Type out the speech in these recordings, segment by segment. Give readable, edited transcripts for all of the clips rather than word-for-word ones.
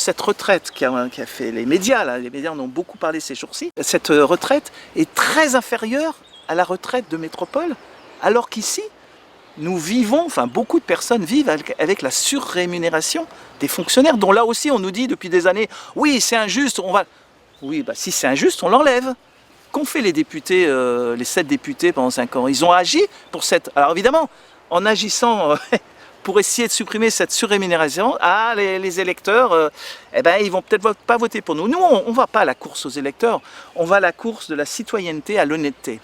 cette retraite qui a fait les médias, là, les médias en ont beaucoup parlé ces jours-ci, cette retraite est très inférieure à la retraite de métropole, alors qu'ici, nous vivons, enfin beaucoup de personnes vivent avec la surrémunération des fonctionnaires, dont là aussi on nous dit depuis des années, oui c'est injuste, on va... Oui, bah, si c'est injuste, on l'enlève. Qu'ont fait les députés, les 7 députés pendant 5 ans? Ils ont agi pour cette... Alors évidemment, en agissant pour essayer de supprimer cette surrémunération, les électeurs, eh ben, ils vont peut-être pas voter pour nous. Nous, on ne va pas à la course aux électeurs, on va à la course de la citoyenneté à l'honnêteté.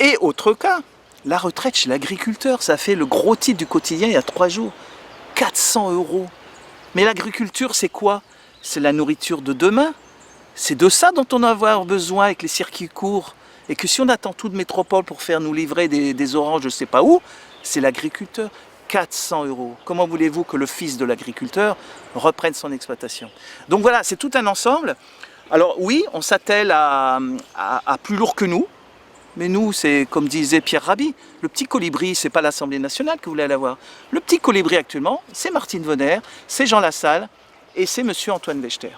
Et autre cas, la retraite chez l'agriculteur, ça fait le gros titre du quotidien il y a 3 jours. 400 €. Mais l'agriculture, c'est quoi? C'est la nourriture de demain. C'est de ça dont on va avoir besoin avec les circuits courts. Et que si on attend tout de métropole pour faire nous livrer des oranges, je ne sais pas où, c'est l'agriculteur. 400 €. Comment voulez-vous que le fils de l'agriculteur reprenne son exploitation? Donc voilà, c'est tout un ensemble. Alors oui, on s'attelle à plus lourd que nous. Mais nous, c'est comme disait Pierre Rabhi, le petit colibri, c'est pas l'Assemblée nationale que vous voulez aller voir. Le petit colibri actuellement, c'est Martine Vonner, c'est Jean Lassalle et c'est monsieur Antoine Wechter.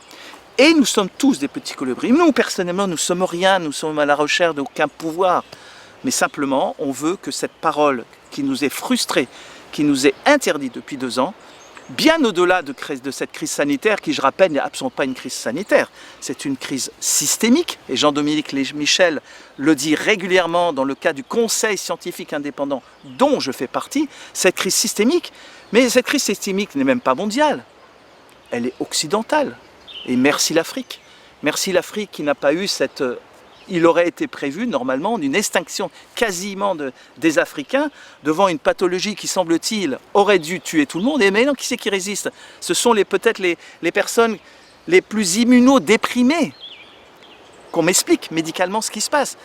Et nous sommes tous des petits colibris. Nous, personnellement, nous sommes rien, nous sommes à la recherche d'aucun pouvoir. Mais simplement, on veut que cette parole qui nous est frustrée, qui nous est interdite depuis 2 ans, bien au-delà de cette crise sanitaire, qui, je rappelle, n'est absolument pas une crise sanitaire, c'est une crise systémique, et Jean-Dominique Michel le dit régulièrement dans le cas du Conseil scientifique indépendant, dont je fais partie, cette crise systémique, mais cette crise systémique n'est même pas mondiale, elle est occidentale. Et merci l'Afrique. Merci l'Afrique qui n'a pas eu cette... Il aurait été prévu normalement d'une extinction quasiment des Africains devant une pathologie qui, semble-t-il, aurait dû tuer tout le monde. Et maintenant, qui c'est qui résiste? Ce sont peut-être les personnes les plus immunodéprimées. Qu'on m'explique médicalement ce qui se passe.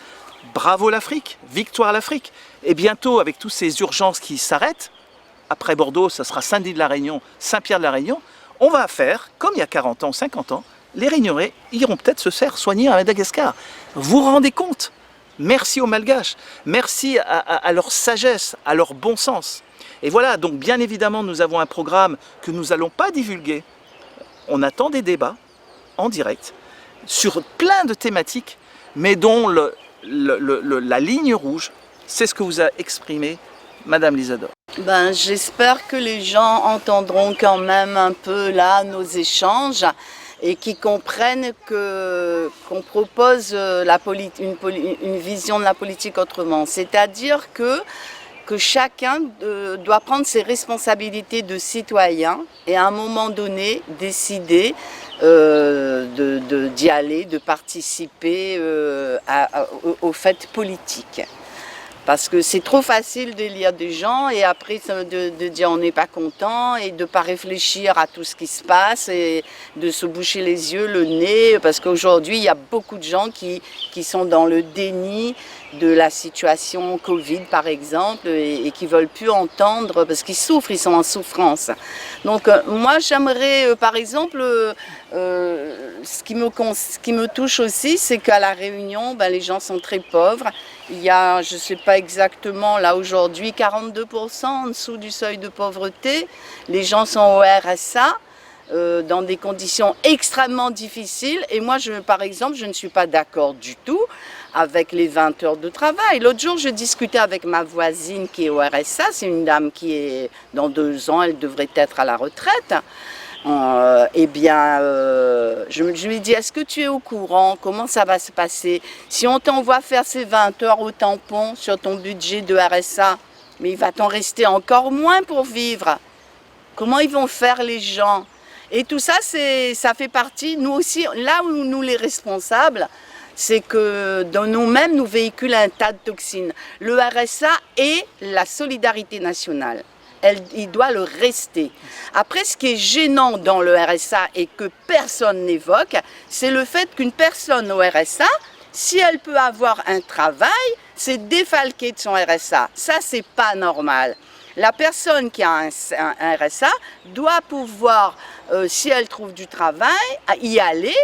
Bravo l'Afrique, victoire l'Afrique. Et bientôt, avec toutes ces urgences qui s'arrêtent, après Bordeaux, ça sera Saint-Denis-de-la-Réunion, Saint-Pierre-de-la-Réunion, on va faire, comme il y a 40 ans, 50 ans, les Réunionnais iront peut-être se faire soigner à Madagascar. Vous vous rendez compte? Merci aux Malgaches, merci à leur sagesse, à leur bon sens. Et voilà, donc bien évidemment, nous avons un programme que nous n'allons pas divulguer. On attend des débats en direct sur plein de thématiques, mais dont la ligne rouge, c'est ce que vous a exprimé Madame Lisador. Ben, j'espère que les gens entendront quand même un peu là nos échanges et qui comprennent qu'on propose une vision de la politique autrement. C'est-à-dire que chacun doit prendre ses responsabilités de citoyen et à un moment donné décider d'y aller, de participer aux fêtes politiques. Parce que c'est trop facile de lire des gens et après de dire on n'est pas content et de ne pas réfléchir à tout ce qui se passe et de se boucher les yeux, le nez. Parce qu'aujourd'hui, il y a beaucoup de gens qui sont dans le déni de la situation Covid par exemple et qui ne veulent plus entendre parce qu'ils souffrent, ils sont en souffrance. Donc moi j'aimerais par exemple, ce qui me touche aussi, c'est qu'à La Réunion, ben, les gens sont très pauvres. Il y a, je ne sais pas exactement, là aujourd'hui, 42% en dessous du seuil de pauvreté. Les gens sont au RSA. Dans des conditions extrêmement difficiles. Et moi, par exemple, je ne suis pas d'accord du tout avec les 20 heures de travail. L'autre jour, je discutais avec ma voisine qui est au RSA. C'est une dame qui est, dans 2 ans, elle devrait être à la retraite. Eh bien, je lui dis, est-ce que tu es au courant? Comment ça va se passer? Si on t'envoie faire ces 20 heures au tampon sur ton budget de RSA, mais il va t'en rester encore moins pour vivre. Comment ils vont faire les gens? Et tout ça, ça fait partie, nous aussi, là où nous les responsables, c'est que dans nous-mêmes, nous véhiculons un tas de toxines. Le RSA est la solidarité nationale. Il doit le rester. Après, ce qui est gênant dans le RSA et que personne n'évoque, c'est le fait qu'une personne au RSA, si elle peut avoir un travail, c'est défalquer de son RSA. Ça, c'est pas normal. La personne qui a un RSA doit pouvoir, si elle trouve du travail, y aller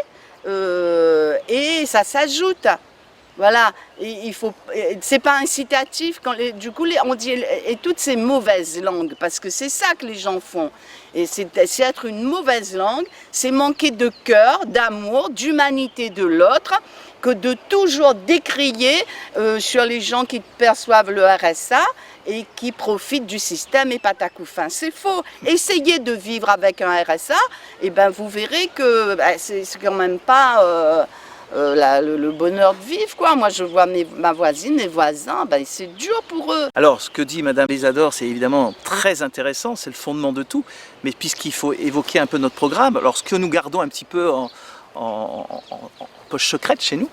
et ça s'ajoute. Voilà, c'est pas incitatif quand du coup on dit et toutes ces mauvaises langues parce que c'est ça que les gens font. Et c'est être une mauvaise langue, c'est manquer de cœur, d'amour, d'humanité de l'autre, que de toujours décrier sur les gens qui perçoivent le RSA et qui profitent du système et patacouffin. C'est faux. Essayez de vivre avec un RSA, et ben vous verrez que c'est quand même pas le bonheur de vivre, quoi. Moi, je vois ma voisine, mes voisins, ben, c'est dur pour eux. Alors, ce que dit Madame Isadore, c'est évidemment très intéressant, c'est le fondement de tout. Mais puisqu'il faut évoquer un peu notre programme, alors ce que nous gardons un petit peu en poche secrète chez nous,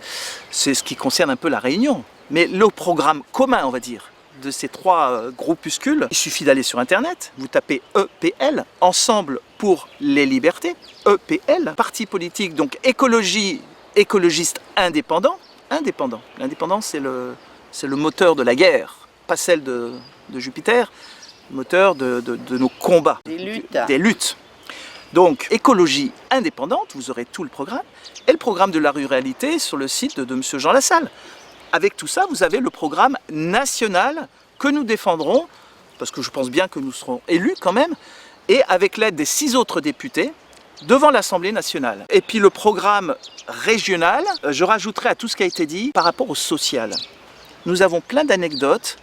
c'est ce qui concerne un peu la Réunion. Mais le programme commun, on va dire, de ces trois groupuscules, il suffit d'aller sur Internet, vous tapez EPL, Ensemble pour les libertés, EPL, parti politique, donc écologiste indépendant. L'indépendance, c'est le moteur de la guerre, pas celle de Jupiter, le moteur de nos combats, des luttes. Donc, écologie indépendante, vous aurez tout le programme, et le programme de la ruralité sur le site de M. Jean Lassalle. Avec tout ça, vous avez le programme national que nous défendrons, parce que je pense bien que nous serons élus quand même, et avec l'aide des 6 autres députés, devant l'Assemblée nationale. Et puis le programme régional, je rajouterai à tout ce qui a été dit par rapport au social. Nous avons plein d'anecdotes.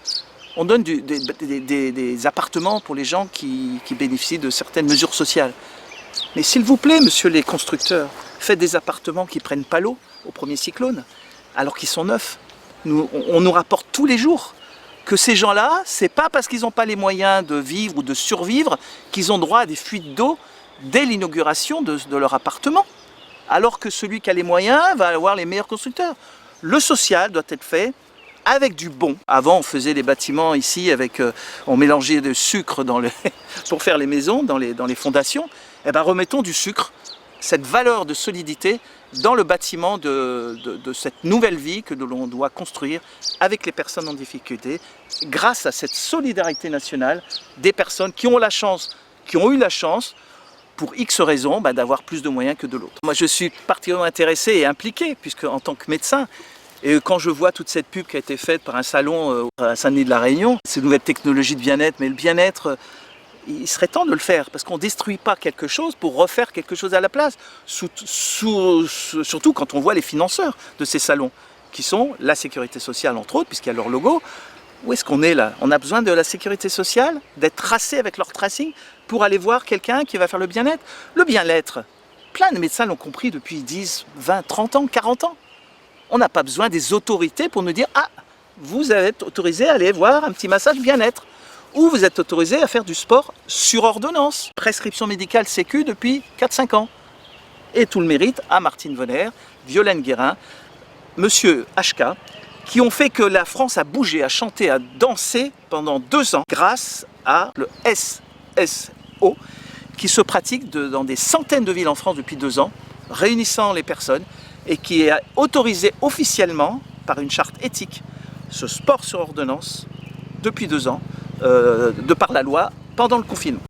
On donne des appartements pour les gens qui bénéficient de certaines mesures sociales. Mais s'il vous plaît, monsieur les constructeurs, faites des appartements qui ne prennent pas l'eau au premier cyclone, alors qu'ils sont neufs. On nous rapporte tous les jours que ces gens-là, c'est pas parce qu'ils n'ont pas les moyens de vivre ou de survivre qu'ils ont droit à des fuites d'eau dès l'inauguration de leur appartement. Alors que celui qui a les moyens va avoir les meilleurs constructeurs. Le social doit être fait avec du bon. Avant, on faisait des bâtiments ici, on mélangeait de sucre pour faire les maisons, dans les fondations. Eh ben, remettons du sucre, cette valeur de solidité, dans le bâtiment de cette nouvelle vie que l'on doit construire avec les personnes en difficulté, grâce à cette solidarité nationale des personnes qui ont eu la chance, pour X raisons, d'avoir plus de moyens que de l'autre. Moi, je suis particulièrement intéressé et impliqué, puisque en tant que médecin, et quand je vois toute cette pub qui a été faite par un salon à Saint-Denis de la Réunion, ces nouvelles technologies de bien-être, mais le bien-être, il serait temps de le faire, parce qu'on ne détruit pas quelque chose pour refaire quelque chose à la place, surtout quand on voit les financeurs de ces salons, qui sont la sécurité sociale entre autres, puisqu'il y a leur logo. Où est-ce qu'on est là? On a besoin de la sécurité sociale, d'être tracé avec leur tracing pour aller voir quelqu'un qui va faire le bien-être. Le bien-être, plein de médecins l'ont compris depuis 10, 20, 30 ans, 40 ans. On n'a pas besoin des autorités pour nous dire « Ah, vous êtes autorisé à aller voir un petit massage bien-être » ou vous êtes autorisé à faire du sport sur ordonnance. Prescription médicale sécu depuis 4-5 ans. Et tout le mérite à Martine Vonner, Violaine Guérin, Monsieur HK, qui ont fait que la France a bougé, a chanté, a dansé pendant 2 ans grâce à le SSO qui se pratique dans des centaines de villes en France depuis 2 ans, réunissant les personnes et qui est autorisé officiellement par une charte éthique ce sport sur ordonnance depuis 2 ans, de par la loi, pendant le confinement.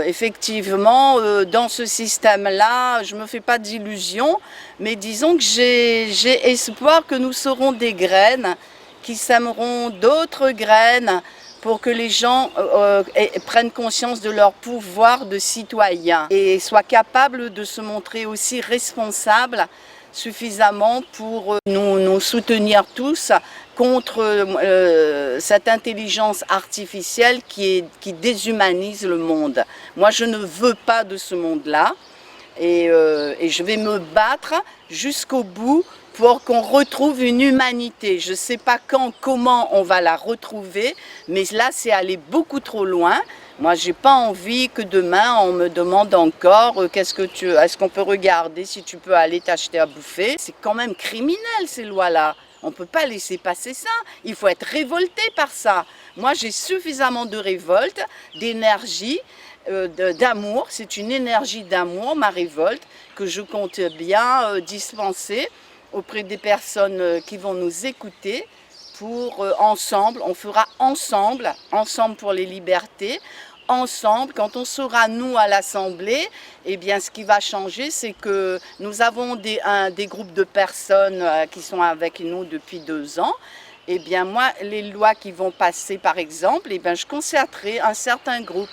Effectivement, dans ce système-là, je ne me fais pas d'illusions, mais disons que j'ai espoir que nous serons des graines qui sèmeront d'autres graines pour que les gens prennent conscience de leur pouvoir de citoyen et soient capables de se montrer aussi responsables suffisamment pour nous soutenir tous contre cette intelligence artificielle qui déshumanise le monde. Moi, je ne veux pas de ce monde-là et je vais me battre jusqu'au bout pour qu'on retrouve une humanité. Je ne sais pas quand, comment on va la retrouver, mais là, c'est aller beaucoup trop loin. Moi, j'ai pas envie que demain, on me demande encore est-ce qu'on peut regarder si tu peux aller t'acheter à bouffer. C'est quand même criminel, ces lois-là. On ne peut pas laisser passer ça. Il faut être révolté par ça. Moi, j'ai suffisamment de révolte, d'énergie, d'amour. C'est une énergie d'amour, ma révolte, que je compte bien dispenser auprès des personnes qui vont nous écouter pour ensemble, on fera ensemble pour les libertés, ensemble, quand on sera nous à l'Assemblée, eh bien ce qui va changer, c'est que nous avons des groupes de personnes qui sont avec nous depuis 2 ans. Eh bien moi, les lois qui vont passer par exemple, eh bien je concerterai un certain groupe.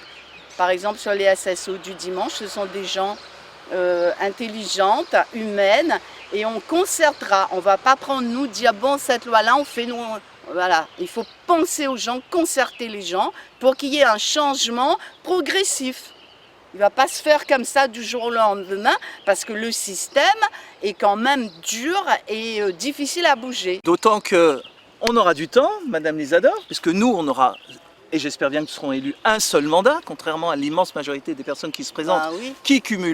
Par exemple sur les SSO du dimanche, ce sont des gens intelligentes, humaines, et on concertera. On ne va pas prendre nous, dire bon cette loi-là, on fait nous. Voilà, il faut penser aux gens, concerter les gens pour qu'il y ait un changement progressif. Il ne va pas se faire comme ça du jour au lendemain parce que le système est quand même dur et difficile à bouger. D'autant qu'on aura du temps, Madame Lisador, puisque nous, on aura, et j'espère bien que nous serons élus, un seul mandat, contrairement à l'immense majorité des personnes qui se présentent, oui. qui cumulent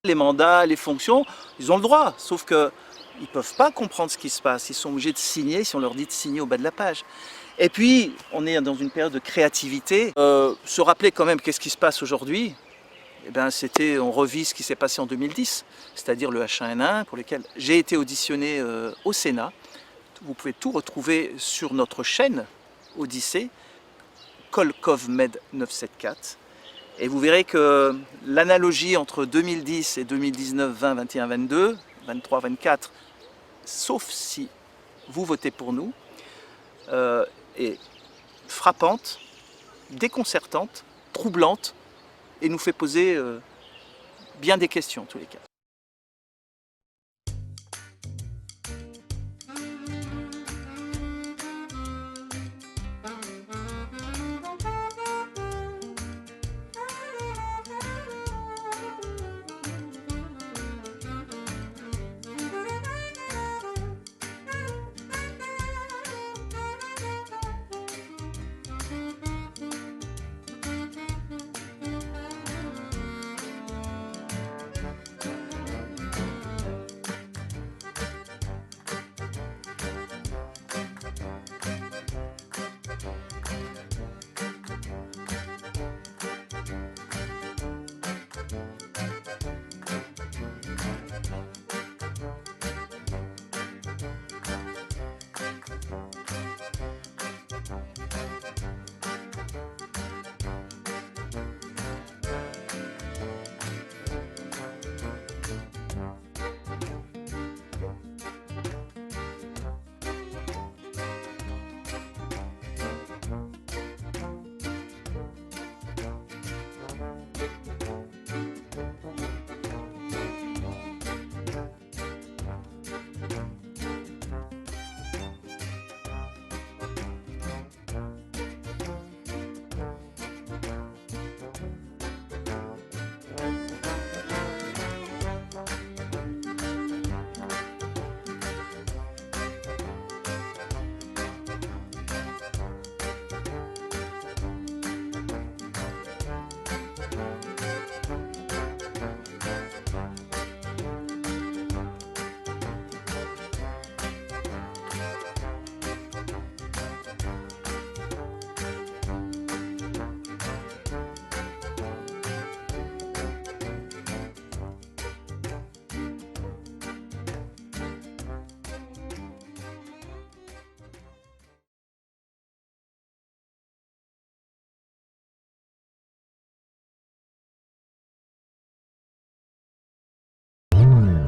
les mandats, les fonctions. Ils ont le droit, sauf que ils ne peuvent pas comprendre ce qui se passe. Ils sont obligés de signer si on leur dit de signer au bas de la page. Et puis, on est dans une période de créativité. Se rappeler quand même qu'est-ce qui se passe aujourd'hui, eh ben, on revit ce qui s'est passé en 2010, c'est-à-dire le H1N1, pour lequel j'ai été auditionné au Sénat. Vous pouvez tout retrouver sur notre chaîne Odyssée, KolkovMed 974. Et vous verrez que l'analogie entre 2010 et 2019, 20, 21, 22, 23, 24, sauf si vous votez pour nous, est frappante, déconcertante, troublante et nous fait poser bien des questions en tous les cas.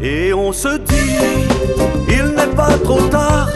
Et on se dit, il n'est pas trop tard